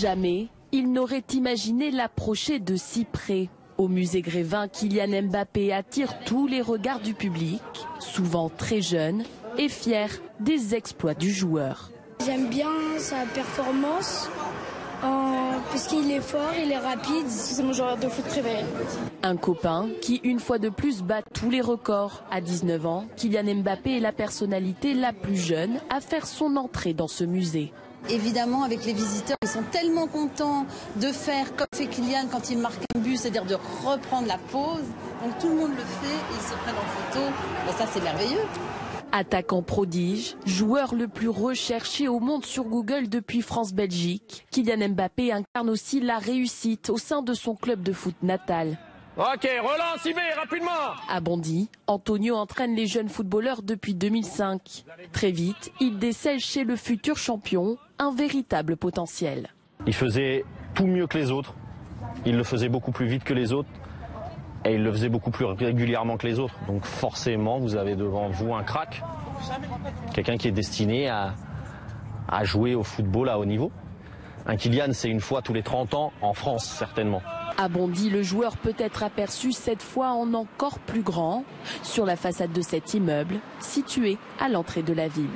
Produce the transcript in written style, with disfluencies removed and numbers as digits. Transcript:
Jamais il n'aurait imaginé l'approcher de si près. Au musée Grévin, Kylian Mbappé attire tous les regards du public, souvent très jeune et fier des exploits du joueur. J'aime bien sa performance, parce qu'il est fort, il est rapide, c'est mon joueur de foot préféré. Un copain qui, une fois de plus, bat tous les records. À 19 ans, Kylian Mbappé est la personnalité la plus jeune à faire son entrée dans ce musée. Évidemment, avec les visiteurs, ils sont tellement contents de faire comme fait Kylian quand il marque un but, c'est-à-dire de reprendre la pause. Donc tout le monde le fait et ils se prennent en photo. Ben, ça, c'est merveilleux. Attaquant prodige, joueur le plus recherché au monde sur Google depuis France-Belgique, Kylian Mbappé incarne aussi la réussite au sein de son club de foot natal. Ok, relance, y va, rapidement. À Bondy, Antonio entraîne les jeunes footballeurs depuis 2005. Très vite, il décèle chez le futur champion un véritable potentiel. Il faisait tout mieux que les autres, il le faisait beaucoup plus vite que les autres et il le faisait beaucoup plus régulièrement que les autres. Donc forcément, vous avez devant vous un crack, quelqu'un qui est destiné à jouer au football à haut niveau. Un Kylian, c'est une fois tous les 30 ans, en France certainement. À Bondy, le joueur peut être aperçu cette fois en encore plus grand sur la façade de cet immeuble situé à l'entrée de la ville.